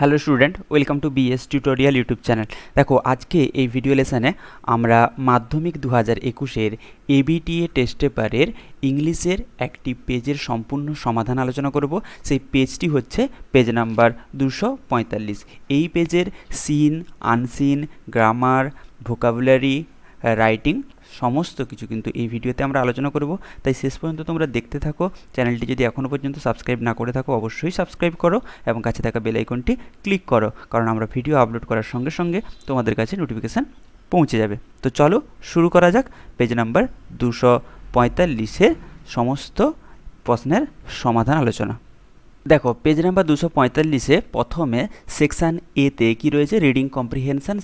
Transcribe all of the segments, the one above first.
Hello student, welcome to BS tutorial YouTube channel. দেখো, আজকে এই ভিডিও লেসনে আমরা মাধ্যমিক 2021-এর এবিটিএ টেস্ট পেপারের ইংলিশের একটি পেজের সম্পূর্ণ সমাধান আলোচনা করব। সেই পেজটি হচ্ছে পেজ নাম্বার 245। এই পেজের seen, unseen, grammar, vocabulary, writing সমস্ত কিছু কিন্তু এই ভিডিওতে আমরা আলোচনা করব। তাই শেষ পর্যন্ত তোমরা দেখতে থাকো। চ্যানেলটি যদি এখনও পর্যন্ত সাবস্ক্রাইব না করে থাকো, অবশ্যই সাবস্ক্রাইব করো এবং কাছে থাকা বেল আইকনটি ক্লিক করো, কারণ আমরা ভিডিও আপলোড করার সঙ্গে সঙ্গে তোমাদের কাছে নোটিফিকেশান পৌঁছে যাবে। তো চলো শুরু করা যাক পেজ নাম্বার 245-এর সমস্ত প্রশ্নের সমাধান আলোচনা। দেখো, পেজ নাম্বার 245-এ প্রথমে সেকশান এতে কি রয়েছে, রিডিং কম্প্রিহেনশান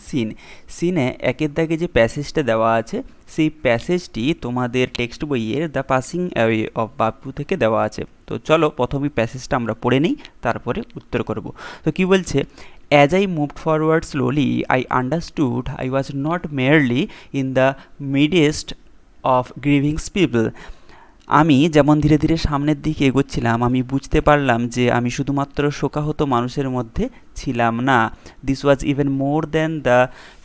সিনে একের দাগে যে প্যাসেজটা দেওয়া আছে, সেই প্যাসেজটি তোমাদের টেক্সট বইয়ের দ্য পাসিং অ্যাওয়ে অফ বাপু থেকে দেওয়া আছে। তো চলো প্রথমে প্যাসেজটা আমরা পড়ে নিই, তারপরে উত্তর করব। তো কি বলছে, as I moved forward slowly I understood I was not merely in the midst of grievings people. আমি যেমন ধীরে ধীরে সামনের দিকে এগোচ্ছিলাম, আমি বুঝতে পারলাম যে আমি শুধুমাত্র শোকাহত মানুষের মধ্যে ছিলাম না। This was even more than the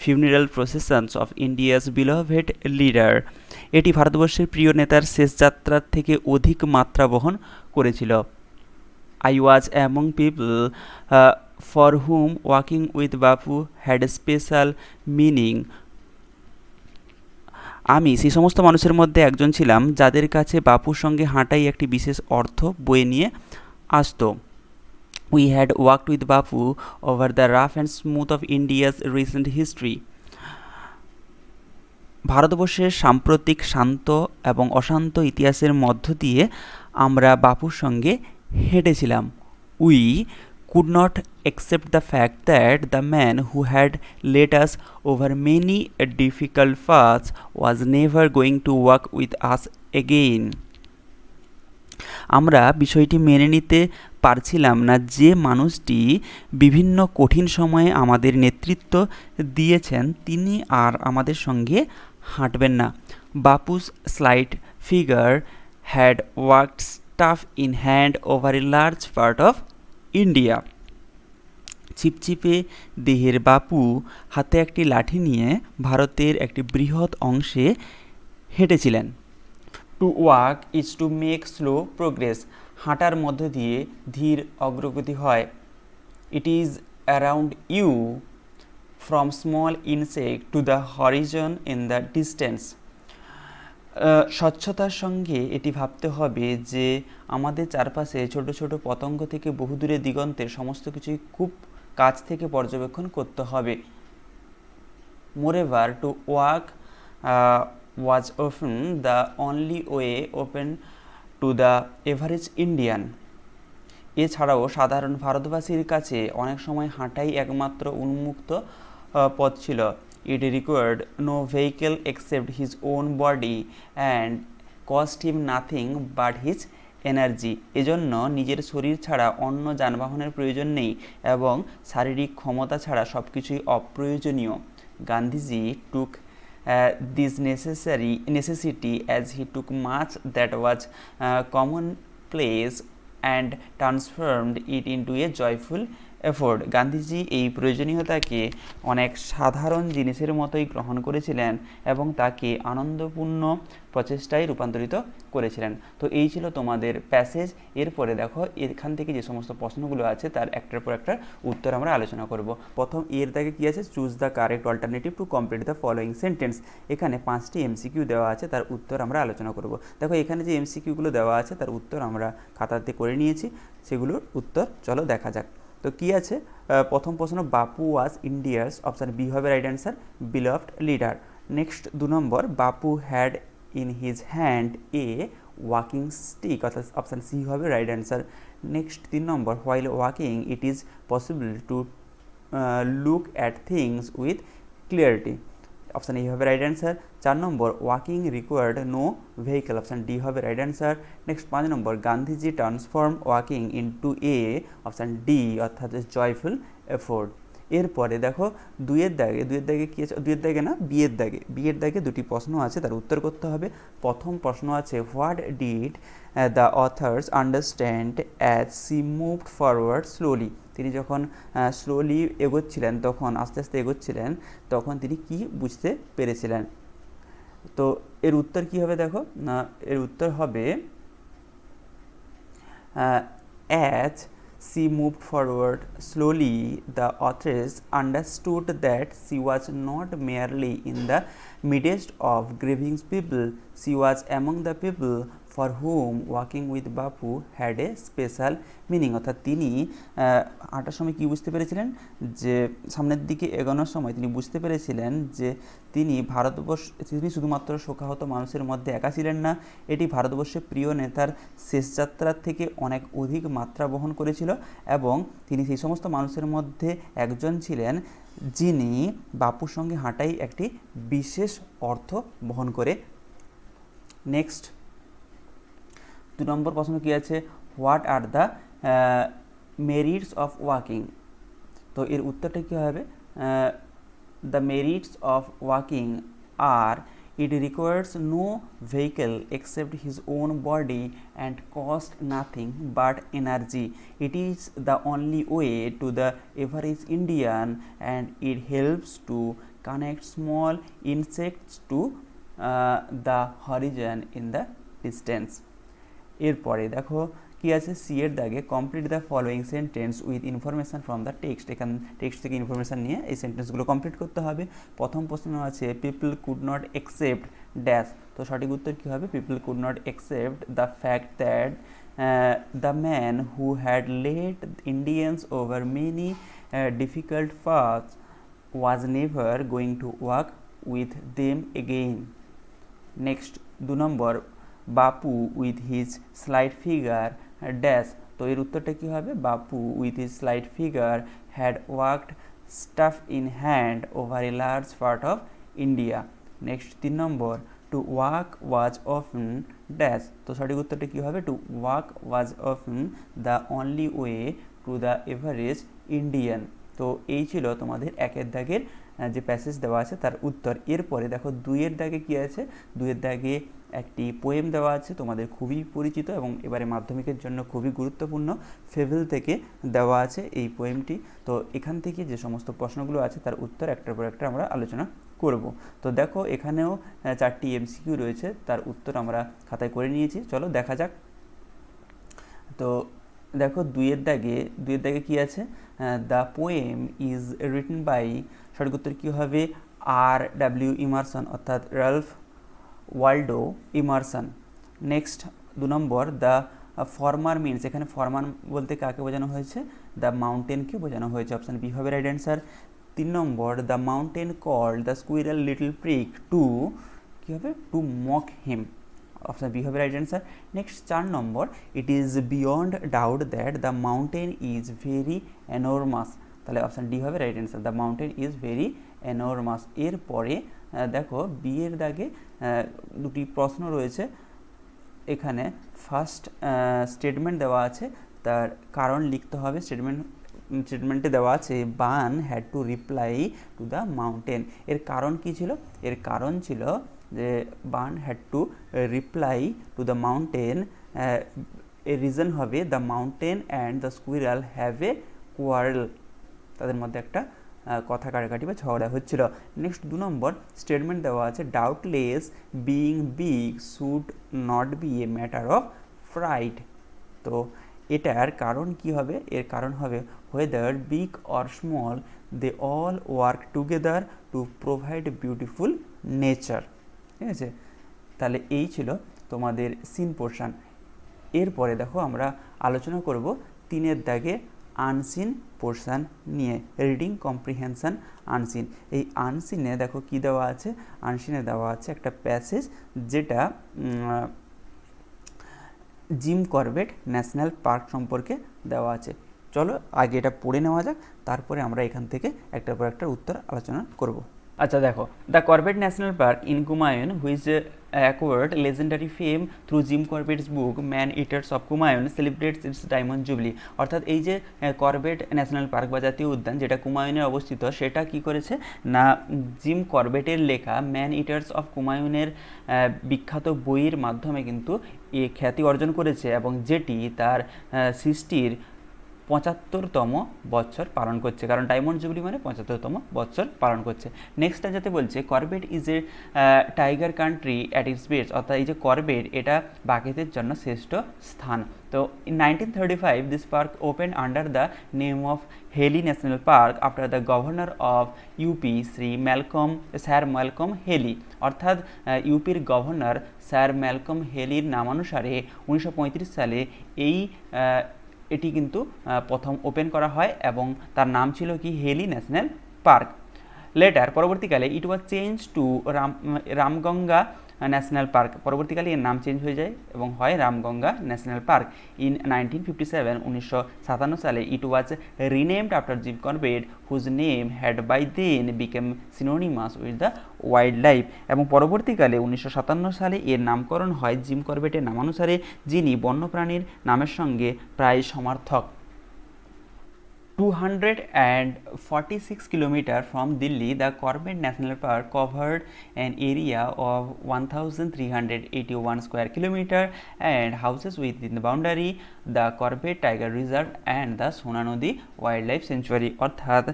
funeral processions of India's beloved leader. এটি ভারতবর্ষের প্রিয় নেতার শেষ যাত্রার থেকে অধিক মাত্রা বহন করেছিল। I was among people for hmm walking with Bapu had a special meaning. আমি সেই সমস্ত মানুষের মধ্যে একজন ছিলাম যাদের কাছে বাপুর সঙ্গে হাঁটাই একটি বিশেষ অর্থ বয়ে নিয়ে আসতো। We had walked with Bapu over the rough and smooth of India's recent history. ভারতবর্ষের সাম্প্রতিক শান্ত এবং অশান্ত ইতিহাসের মধ্য দিয়ে আমরা বাপুর সঙ্গে হেঁটেছিলাম। We could not accept the fact that the man who had led us over many difficult paths was never going to walk with us again. আমরা বিষয়টি মেনে নিতে পারছিলাম না যে মানুষটি বিভিন্ন কঠিন সময়ে আমাদের নেতৃত্ব দিয়েছেন, তিনি আর আমাদের সঙ্গে হাঁটবেন না। Bapu's slight figure had worked stuff in hand over a large part of India. চিপচিপে দেহের বাপু হাতে একটি লাঠি নিয়ে ভারতের একটি বৃহৎ অংশে হেঁটেছিলেন। To walk is to make slow progress. হাঁটার মধ্য দিয়ে ধীর অগ্রগতি হয়। It is around you from small insect to the horizon in the distance. স্বচ্ছতার সঙ্গে এটি ভাবতে হবে যে আমাদের চারপাশে ছোট ছোট পতঙ্গ থেকে বহুদূরে দিগন্তের সমস্ত কিছুই খুব কাছ থেকে পর্যবেক্ষণ করতে হবে। Moreover to walk was often the only way open to the average Indian. এছাড়াও সাধারণ ভারতবাসীর কাছে অনেক সময় হাঁটাই একমাত্র উন্মুক্ত পথ ছিল। It required no vehicle except his own body and cost him nothing but his energy. এজন্য নিজের শরীর ছাড়া অন্য যানবাহনের প্রয়োজন নেই এবং শারীরিক ক্ষমতা ছাড়া সব কিছুই অপ্রয়োজনীয়। Gandhiji took this necessity as he took much that was commonplace and transformed it into a joyful afford. Gandhiji এই প্রয়োজনীয়তাকে অনেক সাধারণ জিনিসের মতোই গ্রহণ করেছিলেন এবং তাকে আনন্দপূর্ণ প্রচেষ্টায় রূপান্তরিত করেছিলেন। তো এই ছিল তোমাদের প্যাসেজ। এরপরে দেখো, এখান থেকে যে সমস্ত প্রশ্নগুলো আছে তার একটার পর একটা উত্তর আমরা আলোচনা করব। প্রথম এর দাগে কী আছে, choose the correct alternative to complete the following sentence. এখানে 5টি এমসিকিউ দেওয়া আছে, তার উত্তর আমরা আলোচনা করব। দেখো, এখানে যে এমসিকিউগুলো দেওয়া আছে তার উত্তর আমরা খাতাতে করে নিয়েছি, সেগুলোর উত্তর চলো দেখা যাক। তো কী আছে, প্রথম প্রশ্ন, Bapu was India's, option B হবে right answer, beloved leader. Next 2 number, Bapu had in his hand a walking stick, অর্থাৎ অপশান সি হবে right answer. Next 3 number, while walking it is possible to look at things with clarity, option A হবে right answer. 4 number, walking required no vehicle, option D হবে right answer. Next 5 number, Gandhiji transform walking into a, option D অর্থাৎ joyful afford. এরপরে দেখো, দুইয়ের দাগে কী আছে, বিয়ের দাগে 2টি প্রশ্ন আছে, তার উত্তর করতে হবে। প্রথম প্রশ্ন আছে, what did the authors understand as she moved forward slowly. তিনি যখন স্লোলি এগোচ্ছিলেন, তখন আস্তে আস্তে এগোচ্ছিলেন, তখন তিনি কি বুঝতে পেরেছিলেন? তো এর উত্তর কি হবে দেখো, না এর উত্তর হবে as she moved forward slowly, the authoress understood that she was not merely in the midst of grieving people, she was among the people for whom walking with Bapu had a special meaning. অর্থাৎ তিনি হাঁটার সময় কি বুঝতে পেরেছিলেন, যে সামনের দিকে এগোনোর সময় তিনি বুঝতে পেরেছিলেন যে তিনি শুধুমাত্র শোকাহত মানুষের মধ্যে একা ছিলেন না, এটি ভারতবর্ষের প্রিয় নেতার শেষ যাত্রার থেকে অনেক অধিক মাত্রা বহন করেছিল, এবং তিনি সেই সমস্ত মানুষের মধ্যে একজন ছিলেন যিনি বাপুর সঙ্গে হাঁটাই একটি বিশেষ অর্থ বহন করে। নেক্সট 2 নম্বর প্রশ্ন কি আছে, what are the merits of walking? তো এর উত্তরটা কী হবে, the merits of walking are it requires no vehicle except his own body and cost nothing but energy. It is the only way to the average Indian, and it helps to connect small insects to the horizon in the distance. এরপরে দেখো কি আছে, C এর দাগে complete the following sentence with information from the text. এখান text থেকে information নিয়ে এই সেন্টেন্সগুলো কমপ্লিট করতে হবে। প্রথম প্রশ্ন আছে people could not accept dash, তো সঠিক উত্তর কী হবে, people could not accept the fact that the man who had led Indians over many difficult paths was never going to walk with them again. Next 2 number, Bapu with his slight figure dash, তো এর উত্তরটা কী হবে, বাপু with his slight figure had worked stuff in hand over a large part of India. Next 3 number, two walk was often dash, তো সঠিক উত্তরটা কী হবে, two walk was often the only way to the average Indian. তো এই ছিল তোমাদের 1 দাগের যে প্যাসেজ দেওয়া আছে তার উত্তর। এরপরে দেখো 2 দাগে কী আছে, 2 দাগে একটি পোয়েম দেওয়া আছে, তোমাদের খুবই পরিচিত এবং এবারে মাধ্যমিকের জন্য খুবই গুরুত্বপূর্ণ, ফেভেল থেকে দেওয়া আছে এই পোয়েমটি। তো এখান থেকে যে সমস্ত প্রশ্নগুলো আছে তার উত্তর একটার পর একটা আমরা আলোচনা করব। তো দেখো এখানেও 4টি এমসিকিউ রয়েছে, তার উত্তর আমরা খাতায় করে নিয়েছি, চলো দেখা যাক। তো দেখো 2 দাগে কী আছে, the poem is written by, সঠিক উত্তর কী হবে, R.W. ইমারসন, অর্থাৎ Ralph Waldo Emerson. Next 2 number, the former means, এখানে ফর্মার বলতে কাকে বোঝানো হয়েছে, দ্য মাউন্টেনকে বোঝানো হয়েছে, অপশান বি হবে right answer. 3 number, the mountain called the squirrel little prig to, কী হবে, to mock him, option B হবে right answer. Next 4 number, it is beyond doubt that the mountain is very enormous, তাহলে option D হবে right answer, the mountain is very enormous. এরপরে দেখো B এর দাগে 2টি প্রশ্ন রয়েছে, এখানে ফার্স্ট স্টেটমেন্ট দেওয়া আছে, তার কারণ লিখতে হবে। স্টেটমেন্টে দেওয়া আছে Bun had to reply to the mountain, এর কারণ কী ছিল, এর কারণ ছিল যে Bun had to reply to the mountain, এর রিজন হবে the mountain and the squirrel have a quarrel, তাদের মধ্যে একটা কথা কাটাকাটি বা ঝগড়া হচ্ছিল। নেক্সট 2 নম্বর স্টেটমেন্ট দেওয়া আছে doubtless being big should not be a matter of pride, তো এটার কারণ কি হবে, এর কারণ হবে whether big or small they all work together to provide beautiful nature, ঠিক আছে। তাহলে এই ছিল তোমাদের সিন পোর্শন। এরপরে দেখো আমরা আলোচনা করব 3 দাগে আনসিন পোর্শন নিয়ে, রিডিং কম্প্রিহেনশন আনসিন। এই আনসিনে দেখো কি দেওয়া আছে, আনসিনে দেওয়া আছে একটা প্যাসেজ যেটা জিম করবেট ন্যাশনাল পার্ক সম্পর্কে দেওয়া আছে। চলো আগে এটা পড়ে নেওয়া যাক, তারপরে আমরা এখান থেকে একটার পর একটা উত্তর আলোচনা করব। আচ্ছা দেখো, the Corbett national park in Kumaon which acquired legendary fame through Jim Corbett's book man eaters of Kumaon celebrates its diamond jubilee. অর্থাৎ এই যে করবেট ন্যাশনাল পার্ক বা জাতীয় উদ্যান যেটা কুমায়ুনে অবস্থিত, সেটা কি করেছে না জিম করবেটের লেখা ম্যান ইটার্স অফ কুমায়ুনের বিখ্যাত বইয়ের মাধ্যমে কিন্তু এ খ্যাতি অর্জন করেছে, এবং যেটি তার সৃষ্টির 75তম বছর পালন করছে, কারণ ডায়মন্ড জুবলি মানে 75তম বছর পালন করছে। নেক্সটটা যাতে বলছে Corbett is a tiger country at it's best, অর্থাৎ এই যে করবেট এটা বাঘেদের জন্য শ্রেষ্ঠ স্থান। তো in 1935 this park open under the name of Hailey national park after the governor of UP sir Malcolm Hailey, অর্থাৎ ইউপির গভর্নর স্যার ম্যালকম হেলির নামানুসারে 1935 সালে এটি কিন্তু প্রথম ওপেন করা হয় এবং তার নাম ছিল কি হেলি ন্যাশনাল পার্ক। লেটার পরবর্তীকালে it was change to Ramganga national park, পরবর্তীকালে এর নাম চেঞ্জ হয়ে যায় এবং হয় রামগঙ্গা ন্যাশনাল পার্ক। ইন 1957 সালে it was renamed after Jim Corbett whose name had by then became synonymous with the wild life, এবং পরবর্তীকালে 1957 সালে এর নামকরণ হয় জিম করবেটের নামানুসারে, যিনি বন্যপ্রাণীর নামের সঙ্গে প্রায় সমার্থক। 246 kilometers from Delhi, the Corbett National Park covered an area of 1,381 square kilometers and houses within the boundary the Corbett Tiger Reserve and the Sona Nodi Wildlife Sanctuary, অর্থাৎ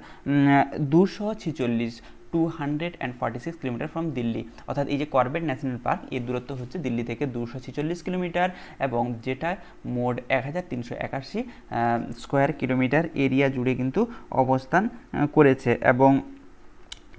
246 কিলোমিটার ফ্রম দিল্লি, অর্থাৎ এই যে করবেট ন্যাশনাল পার্ক এর দূরত্ব হচ্ছে দিল্লি থেকে 246 kilometre এবং যেটা মোট 1381 স্কোয়ার কিলোমিটার এরিয়া জুড়ে কিন্তু অবস্থান করেছে। এবং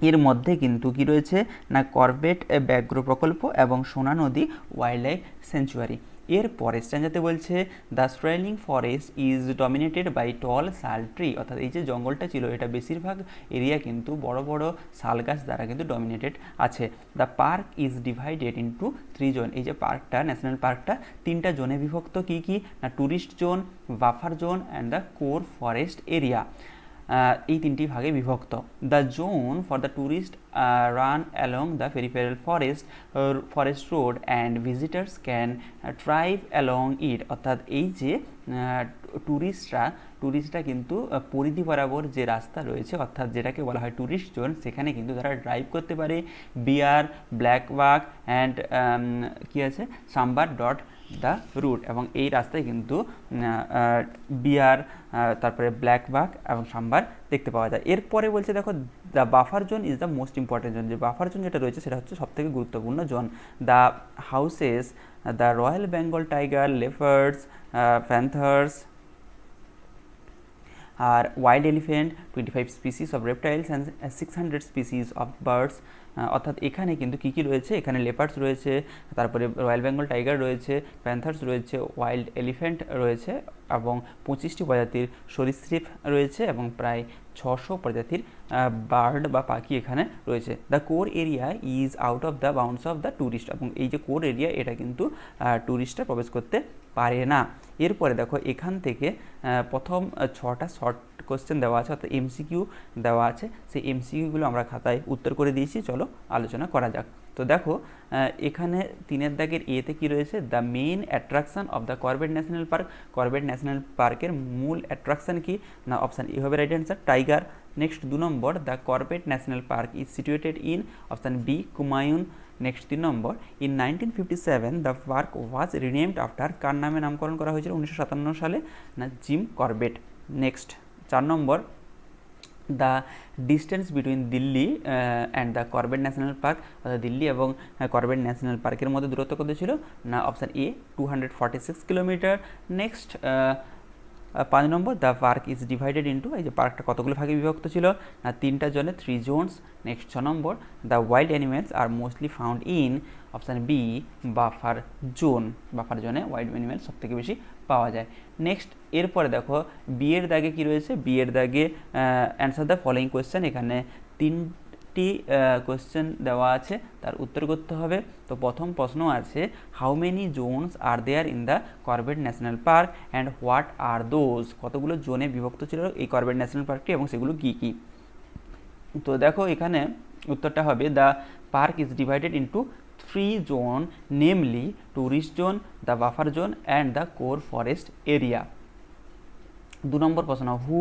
এর মধ্যে কিন্তু কি রয়েছে না করবেট ব্যাঘ্র প্রকল্প এবং সোনা নদী ওয়াইল্ড লাইফ স্যাঞ্চুয়ারি। এর পরে স্ট্যান্ডাতে বলছে the sterling forest is dominated by tall sal tree, অর্থাৎ এই যে জঙ্গলটা ছিল এটা বেশিরভাগ এরিয়া কিন্তু বড় বড় শাল গাছ দ্বারা কিন্তু ডমিনেটেড আছে। The park is divided into 3 zone, এই যে পার্কটা ন্যাশনাল পার্কটা 3টা জোনে বিভক্ত, কি কি না tourist zone, buffer zone and the core forest area, এই 3টি ভাগে বিভক্ত। The zone for the tourist run along the peripheral forest road and visitors can drive along it, অর্থাৎ এই যে ট্যুরিস্টরা কিন্তু পরিধি বরাবর যে রাস্তা রয়েছে অর্থাৎ যেটাকে বলা হয় ট্যুরিস্ট জোন, সেখানে কিন্তু তারা ড্রাইভ করতে পারে। বিয়ার, ব্ল্যাক বাক অ্যান্ড কি আছে সাম্বার ডট দ্য রুট, এবং এই রাস্তায় কিন্তু বিয়ার, তারপরে ব্ল্যাক বাক এবং সাম্বার দেখতে পাওয়া যায়। এরপরে বলছে দেখো the buffer zone is the most important zone, যে বাফার জোন যেটা রয়েছে সেটা হচ্ছে সবথেকে গুরুত্বপূর্ণ zone. The houses the royal Bengal tiger, leopards, panthers আর wild elephant, 25 species of reptiles and 600 species of birds, অর্থাৎ এখানে কিন্তু কী কী রয়েছে, এখানে লেপার্ডস রয়েছে, তারপরে রয়্যাল বেঙ্গল টাইগার রয়েছে, প্যান্থার্স রয়েছে, ওয়াইল্ড এলিফ্যান্ট রয়েছে এবং 25টি প্রজাতির সরীসৃপ রয়েছে এবং প্রায় 600 প্রজাতির বার্ড বা পাখি এখানে রয়েছে। The core area is out of the bounds of the tourist, এবং এই যে কোর এরিয়া এটা কিন্তু ট্যুরিস্টরা প্রবেশ করতে পারে না। এরপরে দেখো এখান থেকে প্রথম 6টা শর্ট কোশ্চেন দেওয়া আছে অর্থাৎ এমসিকিউ দেওয়া আছে, সেই এমসিকিউগুলো আমরা খাতায় উত্তর করে দিয়েছি, চলো আলোচনা করা যাক। তো দেখো এখানে 3 দাগের এতে কি রয়েছে, the main attraction of the Corbett national park, Corbett national পার্কের মূল অ্যাট্রাকশন কি না অপশান এ হবে right answer tiger. Next 2 number the Corbett national park is situated in option B Kumaon. Next 3 number in 1957 the park was renamed after, কার নামে নামকরণ করা হয়েছিল 1957 সালে না Jim Corbett. Next 4 number the distance between Delhi and the Corbett national park, অর্থাৎ দিল্লি এবং Corbett national পার্কের মধ্যে দূরত্ব কত ছিল না option A 246 kilometre. Next 5 number the park is divided into, এই যে পার্কটা কতগুলো ভাগে বিভক্ত ছিল না 3টা জোনে 3 zones. Next 6 number the wild animals are mostly found in option B buffer zone, buffer জোনে ওয়াইল্ড অ্যানিমেল সব থেকে বেশি পাওয়া যায়। নেক্সট এরপরে দেখো বিয়ের দাগে কি রয়েছে, বিয়ের দাগে অ্যান্সার দ্য ফলোয়িং কোয়েশ্চেন, এখানে 3টি কোয়েশ্চেন দেওয়া আছে, তার উত্তর করতে হবে। তো প্রথম প্রশ্ন আছে how many zones are there in the Corbett national park and what are those, কতগুলো জোনে বিভক্ত ছিল এই করবেট ন্যাশনাল পার্কটি এবং সেগুলো কী কী। তো দেখো এখানে উত্তরটা হবে the park is divided into 3 zone namely tourist zone, the buffer zone and the core forest area. দু নম্বর প্রশ্ন, who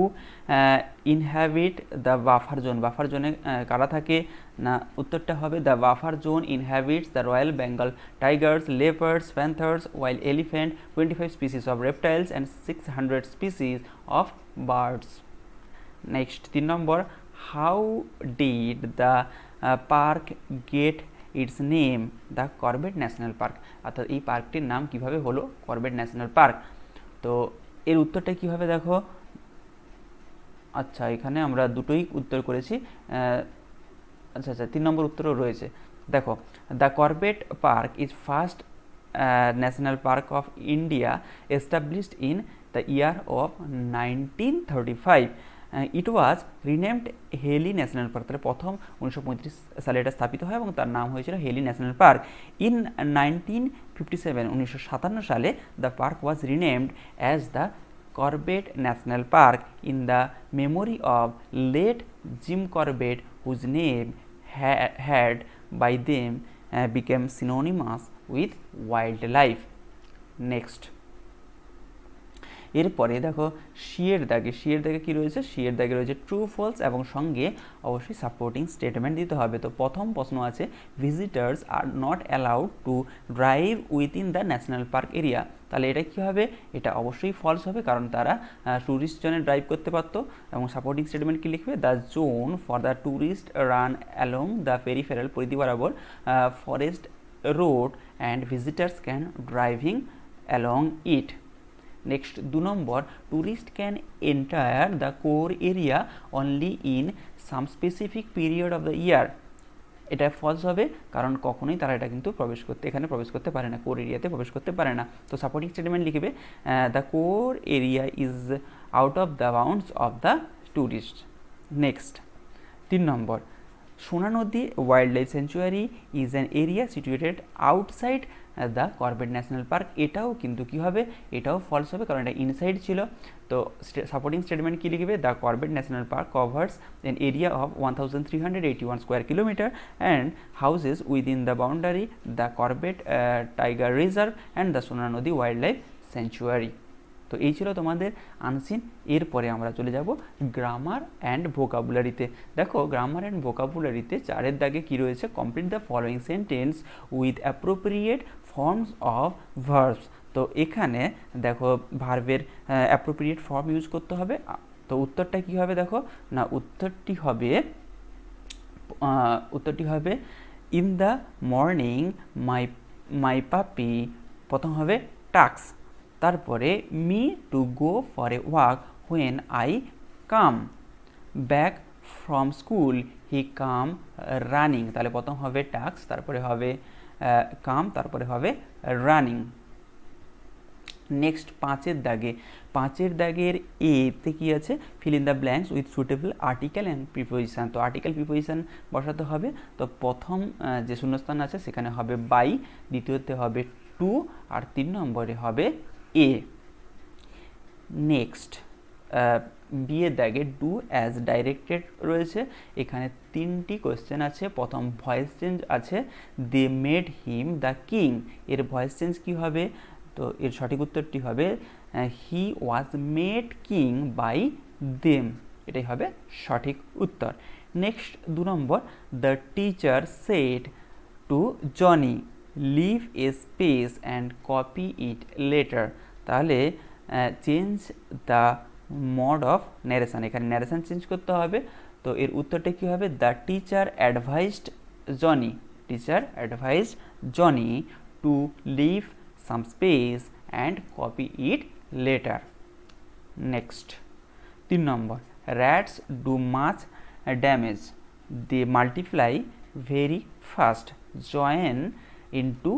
inhabit the buffer zone, buffer জোনে কারা থাকে? না উত্তরটা হবে the buffer zone inhabits the royal Bengal tigers, leopards, panthers, wild elephant, 25 species of reptiles and 600 species of birds. Next 3 number, how did the park get its name? The Corbett national park, অর্থাৎ এই পার্কটির নাম কিভাবে হলো Corbett national park? তো এর উত্তরটা কী হবে দেখো, আচ্ছা এখানে আমরা দুটোই উত্তর করেছি, আচ্ছা 3 নম্বর উত্তরও রয়েছে। দেখো, the Corbett park is first national park of India established in the year of 1935। It was renamed Hailey national park, তাহলে প্রথম 1935 সালে এটা স্থাপিত হয় এবং তার নাম হয়েছিল হেলি ন্যাশনাল পার্ক। ইন 1957 সালে the park was renamed as the Corbett national park in the memory of late Jim Corbett, whose name had by them became synonymous with wildlife. Next, এরপরে দেখো শিয়ের দাগে, শিয়ের দাগে কী রয়েছে? শিয়ের দাগে রয়েছে ট্রু ফলস এবং সঙ্গে অবশ্যই সাপোর্টিং স্টেটমেন্ট দিতে হবে। তো প্রথম প্রশ্ন আছে, visitors are not allowed to drive within the national park area, তাহলে এটা কী হবে? এটা অবশ্যই ফলস হবে, কারণ তারা ট্যুরিস্ট জোনে ড্রাইভ করতে পারতো। এবং সাপোর্টিং স্টেটমেন্ট কী লিখবে? The zone for the tourist run along the peripheral, পরিধি বরাবর forest road and visitors can driving along it. Next 2 number, tourist can enter the core area only in some specific period of the year, এটা false হবে, কারণ কখনোই তারা এটা কিন্তু এখানে প্রবেশ করতে পারে না, কোর এরিয়াতে প্রবেশ করতে পারে না। তো সাপোর্টিং স্টেটমেন্ট লিখবে the core area is out of the bounds of the tourist. Next 3 নম্বর, সোনা নদী wild life sanctuary is an area situated outside the Corbett national park, এটাও কিন্তু কী হবে? এটাও ফলস হবে, কারণ এটা ইনসাইড ছিল। তো সাপোর্টিং স্টেটমেন্ট কী লিখবে? The Corbett national park covers an area of 1381 square kilometre and houses within the boundary the Corbett tiger reserve and the সোনা নদী ওয়াইল্ড লাইফ স্যাংচুয়ারি। তো এই ছিল তোমাদের আনসিন। এরপরে আমরা চলে যাব গ্রামার অ্যান্ড ভোকাবুলারিতে। দেখো, গ্রামার অ্যান্ড ভোকাবুলারিতে 4 দাগে কী রয়েছে? Complete the following sentence with appropriate forms of verbs. তো এখানে দেখো ভার্বের অ্যাপ্রোপ্রিয়েট ফর্ম ইউজ করতে হবে। তো উত্তরটা কী হবে দেখো, না উত্তরটি হবে ইন দ্য মর্নিং মাই পাপি, প্রথম হবে টাক্স, তারপরে me to go for a walk when I come back from school he come running, তাহলে প্রথম হবে টাক্স, তারপরে হবে কাম, তারপরে হবে রানিং। নেক্সট 5 দাগের এতে কী আছে? Fill in the blanks with suitable article and preposition. তো আর্টিকেল প্রিপোজিশান বসাতে হবে। তো প্রথম যে শূন্যস্থান আছে সেখানে হবে বাই, দ্বিতীয়তে হবে টু, আর 3 নম্বরে হবে এ। নেক্সট বিয়ের দাগে ডু অ্যাজ ডাইরেক্টেড রয়েছে, এখানে 3টি কোয়েশ্চেন আছে। প্রথম ভয়েস চেঞ্জ আছে, they made him the king, এর ভয়েস চেঞ্জ কী হবে? তো এর সঠিক উত্তরটি হবে he was made king by them, এটাই হবে সঠিক উত্তর। Next 2 number, the teacher said to Johnny leave a space and copy it later, তাহলে change the mode of narration, এখানে ন্যারেশন চেঞ্জ করতে হবে। তো এর উত্তরটা কী হবে? The teacher advised Johnny to leave some space and copy it later. Next 3 number, rats do much damage, they multiply very fast, join into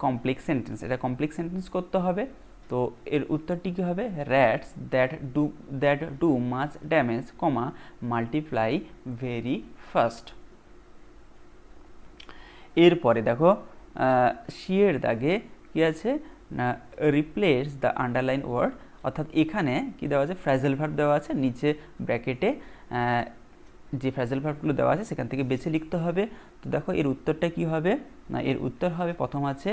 complex sentence, এটা complex sentence করতে হবে। তো এর উত্তরটি কী হবে? rats that do much damage, multiply very fast. এরপরে দেখো শিয়ের দাগে কী আছে? না রিপ্লেস দ্য আন্ডারলাইন ওয়ার্ড, অর্থাৎ এখানে কী দেওয়া আছে? ফ্রেজাল ভার্ব দেওয়া আছে, নিচে ব্র্যাকেটে যে ফ্রেজাল ভার্বগুলো দেওয়া আছে সেখান থেকে বেছে লিখতে হবে। তো দেখো এর উত্তরটা কী হবে? না এর উত্তর হবে, প্রথম আছে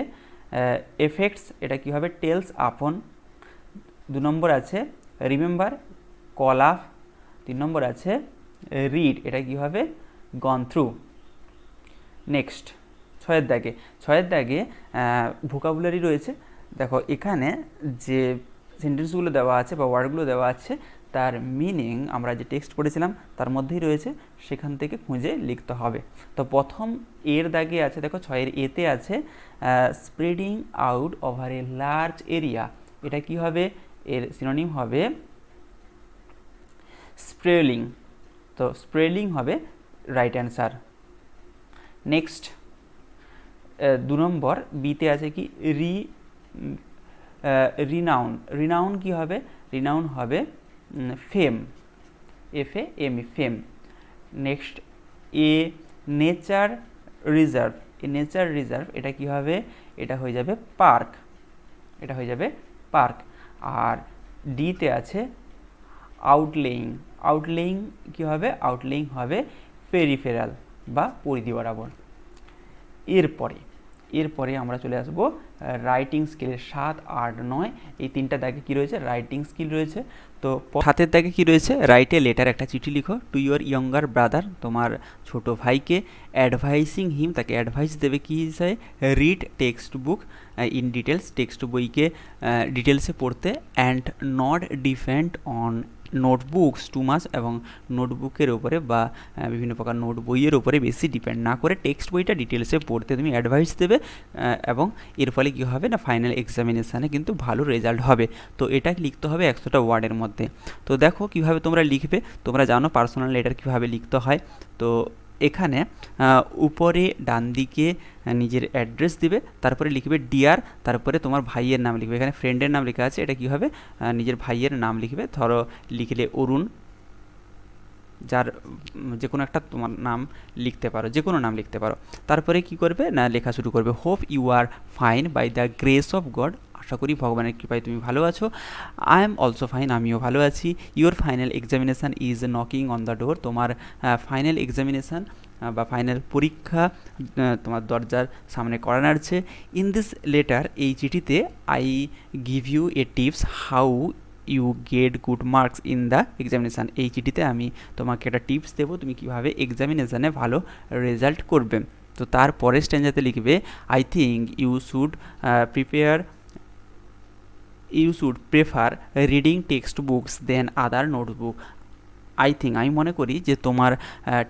এফেক্টস, এটা কী হবে? টেলস আপন। 2 নম্বর আছে রিমেম্বার, কলাপ, 3 নম্বর আছে রিড, এটা কি হবে গন থ্রু। নেক্সট 6 দাগে ভোকাবুলারি রয়েছে। দেখো এখানে যে সেন্টেন্সগুলো দেওয়া আছে বা ওয়ার্ডগুলো দেওয়া আছে তার মিনিং আমরা যে টেক্সট পড়েছিলাম তার মধ্যেই রয়েছে, সেখান থেকে খুঁজে লিখতে হবে। তো প্রথম এর দাগে আছে, দেখো 6 এতে আছে spreading out over a large area, এটা কি হবে, এর সিনোনিম হবে স্প্রেলিং। তো স্প্রেলিং হবে রাইট অ্যান্সার। নেক্সট 2 নম্বর বিতে আছে কি রিনাউন। রিনাউন কি হবে, রিনাউন হবে ফেম, FAME, ফেম। নেক্সট এ নেচার রিজার্ভ, নেচার রিজার্ভ এটা কি হবে, এটা হয়ে যাবে পার্ক, এটা হয়ে যাবে পার্ক। আর ডিতে আছে আউটলেইং, আউটলেইং কি হবে, আউটলেইং হবে পেরিফেরাল বা পরিধি বরাবর। এরপরে আমরা চলে আসবো রাইটিং স্কিলের 7, 8, 9 এই 3টা দাগে কী রয়েছে, রাইটিং স্কিল রয়েছে। তো 7 দাগে কী রয়েছে, রাইট এ লেটার, একটা চিঠি লিখো টু ইয়োর ইয়ঙ্গার ব্রাদার, তোমার ছোট ভাইকে, অ্যাডভাইসিং হিম, তাকে অ্যাডভাইস দেবে কী হিসাবে, read text book in details, text বইকে ডিটেলসে পড়তে, and not depend on notebooks too much, এবং নোটবুকের ওপরে বা বিভিন্ন প্রকার নোট বইয়ের ওপরে বেশি ডিপেন্ড না করে টেক্সট বইটা ডিটেলসে পড়তে তুমি অ্যাডভাইস দেবে, এবং এর ফলে কী হবে না, ফাইনাল এক্সামিনেশানে কিন্তু ভালো রেজাল্ট হবে। তো এটা লিখতে হবে 100টা ওয়ার্ডের মধ্যে। তো দেখো কীভাবে তোমরা লিখবে, তোমরা জানো পার্সোনাল লেটার কীভাবে লিখতে হয়। তো এখানে উপরে ডান দিকে নিজের অ্যাড্রেস দিবে, তারপরে লিখবে ডিয়ার, তারপরে তোমার ভাইয়ের নাম লিখবে, এখানে ফ্রেন্ডের নাম লেখা আছে, এটা কী হবে, নিজের ভাইয়ের নাম লিখবে। ধরো লিখলে অরুণ, যার যে কোনো একটা তোমার নাম লিখতে পারো, যে কোনো নাম লিখতে পারো। তারপরে কি করবে না, লেখা শুরু করবে, hope you are fine by the grace of God, আশা করি ভগবানের কৃপায় তুমি ভালো আছো। আই এম অলসো ফাইন, আমিও ভালো আছি। Your final examination is knocking on the door, তোমার ফাইনাল এক্সামিনেশান বা ফাইনাল পরীক্ষা তোমার দরজার সামনে কড়া নাড়ছে। ইন দিস লেটার, এই চিঠিতে, I give you a tips how you get good marks in the examination, এই চিঠিতে আমি তোমাকে একটা টিপস দেবো তুমি কীভাবে এক্সামিনেশানে ভালো রেজাল্ট করবে। তো তারপরে স্ট্যান্ডাতে লিখবে, I think you should prefer reading text books then other notebook. আমি মনে করি যে তোমার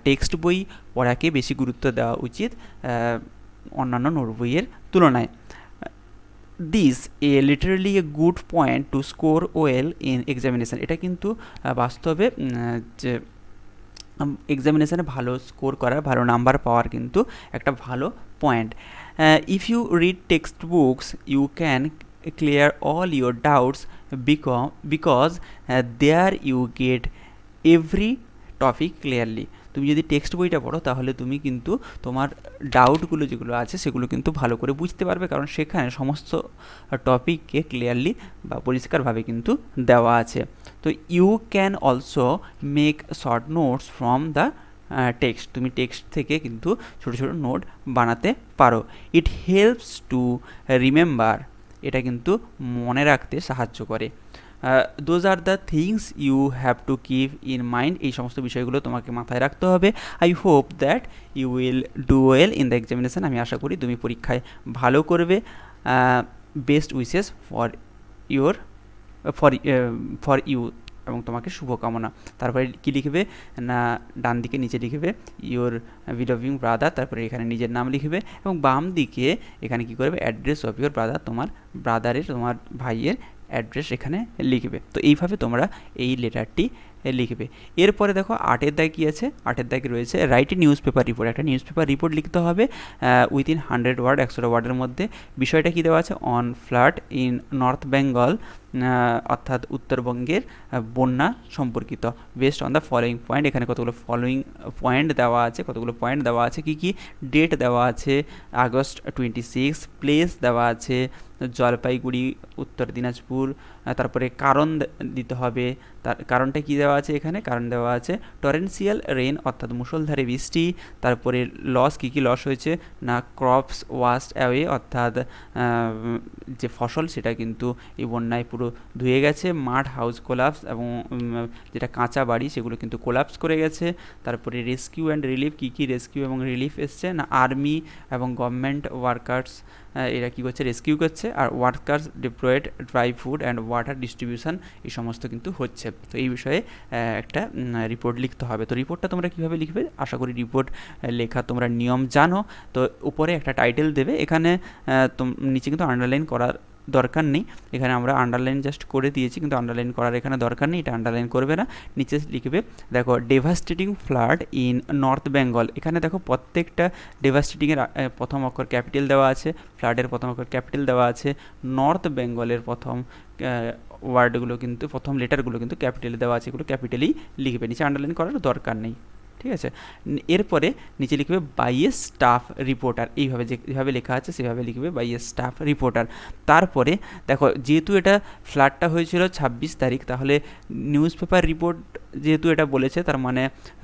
টেক্সট বই পড়াকে বেশি গুরুত্ব দেওয়া উচিত অন্যান্য নোট বইয়ের তুলনায়। This literally a good point to score well in examination, এটা কিন্তু বাস্তবে যে এক্সামিনেশানে ভালো স্কোর করার, ভালো নাম্বার পাওয়ার কিন্তু একটা ভালো point. If you read text books you can clear all your doubts because there you get every topic clearly. তুমি যদি টেক্সট বইটা পড়ো তাহলে তুমি কিন্তু তোমার ডাউটগুলো যেগুলো আছে সেগুলো কিন্তু ভালো করে বুঝতে পারবে, কারণ সেখানে সমস্ত টপিককে ক্লিয়ারলি বা পরিষ্কারভাবে কিন্তু দেওয়া আছে। তো you can also make short notes from the text, তুমি টেক্সট থেকে কিন্তু ছোটো ছোটো নোট বানাতে পারো। ইট হেল্পস টু রিমেম্বার, এটা কিন্তু মনে রাখতে সাহায্য করে। Those are the things you have to keep in mind, এই সমস্ত বিষয়গুলো তোমাকে মাথায় রাখতে হবে। I hope that you will do well in the examination, আমি আশা করি তুমি পরীক্ষায় ভালো করবে। বেস্ট উইশেস ফর ইউ, এবং তোমাকে শুভকামনা। তারপরে কী লিখবে না, ডান দিকে নিচে লিখবে ইউর বিলভিং ব্রাদার, তারপরে এখানে নিজের নাম লিখবে, এবং বাম দিকে এখানে কী করবে, অ্যাড্রেস অফ ইউর ব্রাদার, তোমার ব্রাদারের, তোমার ভাইয়ের অ্যাড্রেস এখানে লিখবে। তো এইভাবে তোমরা এই লেটারটি লিখবে। এরপরে দেখো 8 দাগে কী আছে, 8 দাগে রয়েছে write a news paper report, একটা নিউজ পেপার রিপোর্ট লিখতে হবে উইথিন 100 ওয়ার্ড, 100টা ওয়ার্ডের মধ্যে। বিষয়টা কী দেওয়া আছে, on flood in north Bengal, অর্থাৎ উত্তরবঙ্গের বন্যা সম্পর্কিত। Best on the following point, এখানে কতগুলো পয়েন্ট দেওয়া আছে, কী কী ডেট দেওয়া আছে, আগস্ট 26, প্লেস দেওয়া আছে জলপাইগুড়ি, উত্তর দিনাজপুর। তারপরে কারণ দিতে হবে, তার কারণটা কী দেওয়া আছে, এখানে কারণ দেওয়া আছে টরেন্সিয়াল রেন, অর্থাৎ মুষলধারে বৃষ্টি। তারপরে লস, কী কী লস হয়েছে না, ক্রপস ওয়াস্ট অ্যাওয়ে, অর্থাৎ যে ফসল সেটা কিন্তু এই বন্যায় পুরো ধুয়ে গেছে। মাঠ হাউস কোলাপস, এবং যেটা কাঁচা বাড়ি সেগুলো কিন্তু কোলাপস করে গেছে। তারপরে রেস্কিউ অ্যান্ড রিলিফ, কী কী রেস্কিউ এবং রিলিফ এসছে না, আর্মি এবং গভর্নমেন্ট ওয়ার্কার্স এরা কী করছে, রেস্কিউ করছে। আর workers deployed, dry food and water distribution, এই সমস্ত কিন্তু হচ্ছে। তো এই বিষয়ে একটা রিপোর্ট লিখতে হবে। তো রিপোর্টটা তোমরা কীভাবে লিখবে, আশা করি রিপোর্ট লেখা তোমরা নিয়ম জানো। তো উপরে একটা টাইটেল দেবে, এখানে নিচে কিন্তু আন্ডারলাইন করার দরকার নেই, এখানে আমরা আন্ডারলাইন জাস্ট করে দিয়েছি, কিন্তু আন্ডারলাইন করার এখানে দরকার নেই, এটা আন্ডারলাইন করবে না। নিচে লিখবে দেখো devastating flood in north Bengal. এখানে দেখো প্রত্যেকটা ডেভাস্টেটিংয়ের প্রথম অক্ষর ক্যাপিটাল দেওয়া আছে, ফ্লাডের প্রথম অক্ষর ক্যাপিটাল দেওয়া আছে, নর্থ বেঙ্গলের প্রথম ওয়ার্ডগুলো কিন্তু, প্রথম লেটারগুলো কিন্তু ক্যাপিটালে দেওয়া আছে, এগুলো ক্যাপিটালেই লিখবে, নিচে আন্ডারলাইন করার দরকার নেই। ঠিক আছে, এরপরে নিচে লিখবে বাই এ স্টাফ রিপোর্টার, এইভাবে যেভাবে লেখা আছে সেভাবে লিখবে বাই এ স্টাফ রিপোর্টার। তারপরে দেখো যেহেতু এটা ফ্লাডটা হয়েছিল 26 তারিখ, তাহলে নিউজ পেপার রিপোর্ট যেহেতু এটা বলেছে, তার মানে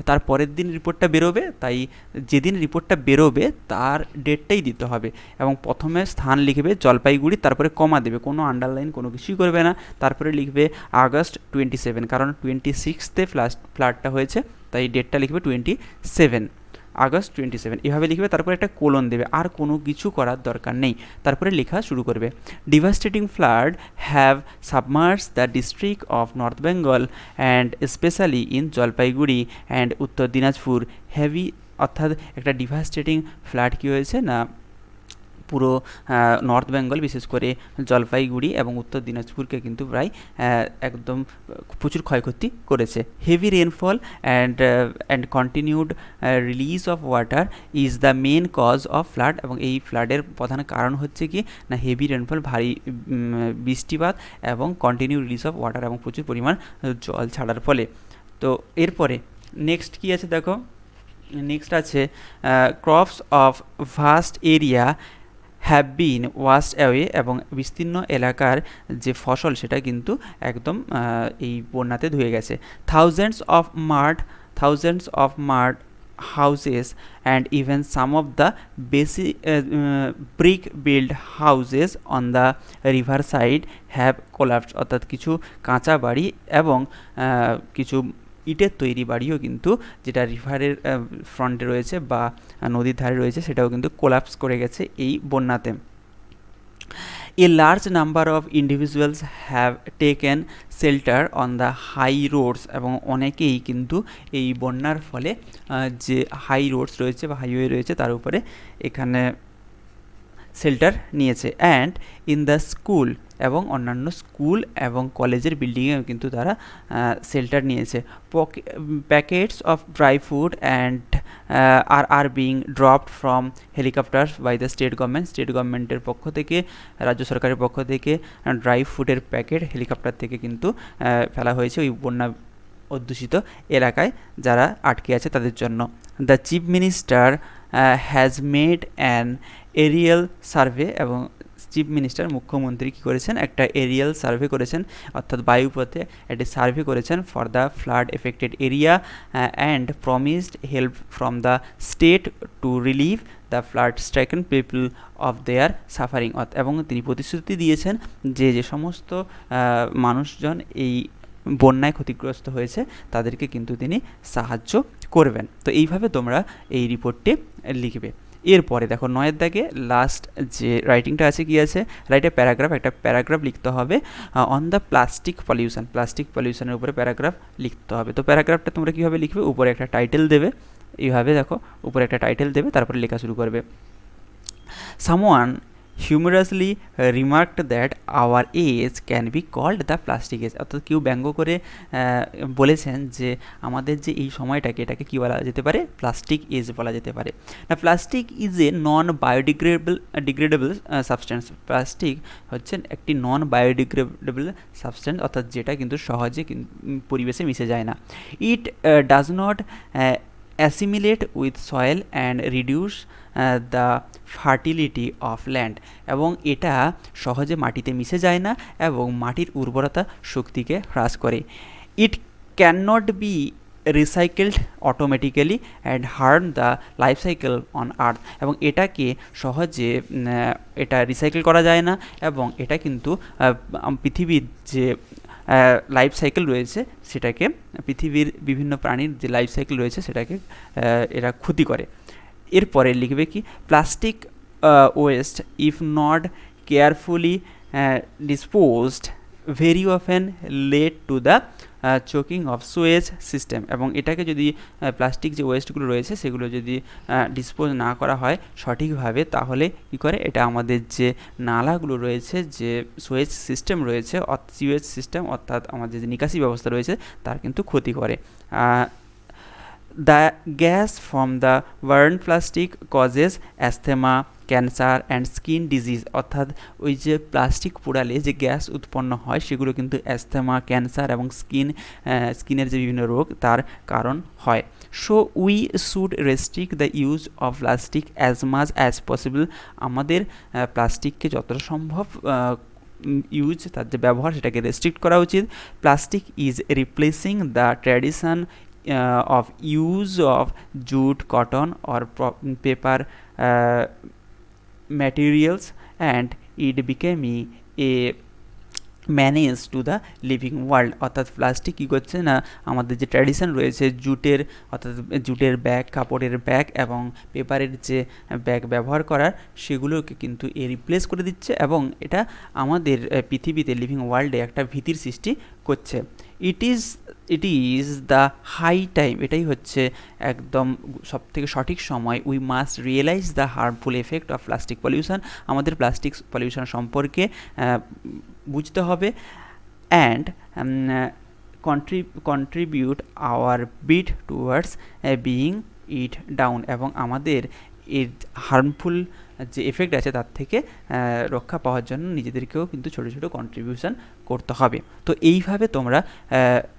তার পরের দিন রিপোর্টটা বেরোবে, তাই যেদিন রিপোর্টটা বেরোবে তার ডেটটাই দিতে হবে। এবং প্রথমে স্থান লিখবে জলপাইগুড়ি, তারপরে কমা দেবে, কোনো আন্ডারলাইন কোনো কিছুই করবে না। তারপরে লিখবে আগস্ট 27, কারণ 26-তে ফ্লাডটা হয়েছে, তাই ডেটটা লিখবে 27 আগস্ট 27, এভাবে লিখবে। তারপরে একটা কোলন দেবে, আর কোনো কিছু করার দরকার নেই। তারপরে লেখা শুরু করবে, devastating flood have submerse the district of North Bengal and specially in Jalpaiguri and Uttar Dinajpur heavy. অর্থাৎ একটা ডিভাস্টেটিং ফ্লাড কী হয়েছে না, পুরো নর্থ বেঙ্গল বিশেষ করে জলপাইগুড়ি এবং উত্তর দিনাজপুরকে কিন্তু প্রায় একদম প্রচুর ক্ষয়ক্ষতি করেছে। Heavy rainfall and continued release of water is the main cause of flood. এবং এই ফ্লাডের প্রধান কারণ হচ্ছে কি না, হেভি রেনফল, ভারী বৃষ্টিপাত এবং কন্টিনিউ রিলিজ অফ ওয়াটার, এবং প্রচুর পরিমাণ জল ছাড়ার ফলে। তো এরপরে নেক্সট কী আছে দেখো, নেক্সট আছে crops of vast area have been washed away, এবং বিস্তীর্ণ এলাকার যে ফসল সেটা কিন্তু একদম এই বন্যাতে ধুয়ে গেছে। Thousands of মাড houses and even some of the brick build houses on the river side have collapsed. অর্থাৎ কিছু কাঁচা বাড়ি এবং কিছু ইটের তৈরি বাড়িও কিন্তু, যেটা রিভারের ফ্রন্টে রয়েছে বা নদীর ধারে রয়েছে, সেটাও কিন্তু কোলাপস করে গেছে এই বন্যাতে। A large number of individuals have taken shelter on the high roads, এবং অনেকেই কিন্তু এই বন্যার ফলে যে হাই রোডস রয়েছে বা হাইওয়ে রয়েছে তার উপরে এখানে শেল্টার নিয়েছে। অ্যান্ড ইন দ্য স্কুল, এবং অন্যান্য স্কুল এবং কলেজের বিল্ডিংয়েও কিন্তু তারা শেল্টার নিয়েছে। Packets of dry food and are being dropped from helicopter by the state গভর্নমেন্টের পক্ষ থেকে, রাজ্য সরকারের পক্ষ থেকে ড্রাই ফুডের প্যাকেট হেলিকপ্টার থেকে কিন্তু ফেলা হয়েছে ওই বন্যা অধ্যুষিত এলাকায় যারা আটকে আছে তাদের জন্য। The chief minister has made an aerial survey, এবং চিফ মিনিস্টার মুখ্যমন্ত্রী কী করেছেন, একটা এরিয়াল সার্ভে করেছেন, অর্থাৎ বায়ুপথে একটি সার্ভে করেছেন for the flood affected area and promised help from the state to relieve the flood stricken people of their suffering. এবং তিনি প্রতিশ্রুতি দিয়েছেন যে যে সমস্ত মানুষজন এই বন্যায় ক্ষতিগ্রস্ত হয়েছে তাদেরকে কিন্তু তিনি সাহায্য করবেন। তো এইভাবে তোমরা এই রিপোর্টটি লিখবে। এরপরে দেখো 9 দাগে লাস্ট যে রাইটিংটা আছে, কি আছে, রাইট এ প্যারাগ্রাফ, একটা প্যারাগ্রাফ লিখতে হবে অন দ্য প্লাস্টিক পলিউশনের উপরে প্যারাগ্রাফ লিখতে হবে। তো প্যারাগ্রাফটা তোমরা কীভাবে লিখবে, উপরে একটা টাইটেল দেবে, এইভাবে দেখো উপরে একটা টাইটেল দেবে, তারপরে লেখা শুরু করবে। Someone humorously remarked that our age can be called the plastic age. অর্থাৎ কেউ ব্যঙ্গ করে বলেছেন যে আমাদের যে এই সময়টাকে, এটাকে কী বলা যেতে পারে, প্লাস্টিক এজ বলা যেতে পারে। না, plastic is a non biodegradable substance. Plastic হচ্ছে একটি নন বায়োডিগ্রেডেবল সাবস্টেন্স, অর্থাৎ যেটা কিন্তু সহজে পরিবেশে মিশে যায় না। It does not assimilate with soil and reduce the fertility of land. এবং এটা সহজে মাটিতে মিশে যায় না এবং মাটির উর্বরতা শক্তিকে হ্রাস করে। It can not be recycled automatically and harm the life cycle on earth, এবং এটাকে সহজে এটা রিসাইকেল করা যায় না, এবং এটা কিন্তু পৃথিবীর যে লাইফ সাইকেল রয়েছে সেটাকে, পৃথিবীর বিভিন্ন প্রাণীর যে লাইফ সাইকেল রয়েছে সেটাকে এরা ক্ষতি করে। এরপরে লিখবে কি, plastic waste if not carefully disposed very often led to the choking of sewage system, এবং এটাকে যদি প্লাস্টিক যে ওয়েস্টগুলো রয়েছে সেগুলো যদি ডিসপোজ না করা হয় সঠিকভাবে, তাহলে কী করে, এটা আমাদের যে নালাগুলো রয়েছে, যে সুয়েজ সিস্টেম রয়েছে, সুয়েজ সিস্টেম অর্থাৎ আমাদের যে নিকাশি ব্যবস্থা রয়েছে তার কিন্তু ক্ষতি করে। The gas from the burned plastic causes asthma, cancer and skin disease, অর্থাৎ ওই যে প্লাস্টিক পোড়ালে যে গ্যাস উৎপন্ন হয় সেগুলো কিন্তু অ্যাস্থেমা, ক্যান্সার এবং স্কিনের যে বিভিন্ন রোগ তার কারণ হয়। So we should restrict the use of plastic as much as possible, আমাদের প্লাস্টিককে যতটা সম্ভব ইউজ, তার যে ব্যবহার সেটাকে রেস্ট্রিক্ট করা উচিত। Plastic is replacing the tradition of use of jute, cotton or paper materials, and it becoming a manage to the living world, অর্থাৎ প্লাস্টিক কী করছে না, আমাদের যে ট্র্যাডিশন রয়েছে জুটের, অর্থাৎ জুটের ব্যাগ, কাপড়ের ব্যাগ এবং পেপারের যে ব্যাগ ব্যবহার করার, সেগুলোকে কিন্তু এ রিপ্লেস করে দিচ্ছে, এবং এটা আমাদের পৃথিবীতে লিভিং ওয়ার্ল্ডে একটা ভীতির সৃষ্টি করছে। It is the high time, এটাই হচ্ছে একদম সবথেকে সঠিক সময়। We must realise the harmful effect of plastic pollution, আমাদের প্লাস্টিক পলিউশন সম্পর্কে বুঝতে হবে, and contribute our bit towards being it down, এবং আমাদের এর হার্মফুল যে এফেক্ট আছে তার থেকে রক্ষা পাওয়ার জন্য নিজেদেরকেও কিন্তু ছোটো ছোটো কন্ট্রিবিউশন করতে হবে। তো এইভাবে তোমরা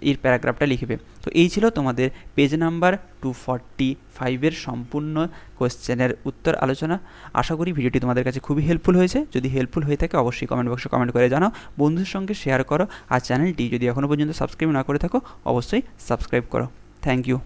এর প্যারাগ্রাফটা লিখবে। তো এই ছিল তোমাদের পেজ নাম্বার 245 সম্পূর্ণ কোশ্চেনের উত্তর আলোচনা। আশা করি ভিডিওটি তোমাদের কাছে খুবই হেল্পফুল হয়েছে। যদি হেল্পফুল হয়ে থাকে অবশ্যই কমেন্ট বক্সে কমেন্ট করে জানাও, বন্ধুর সঙ্গে শেয়ার করো, আর চ্যানেলটি যদি এখনও পর্যন্ত সাবস্ক্রাইব না করে থাকো অবশ্যই সাবস্ক্রাইব করো। Thank you.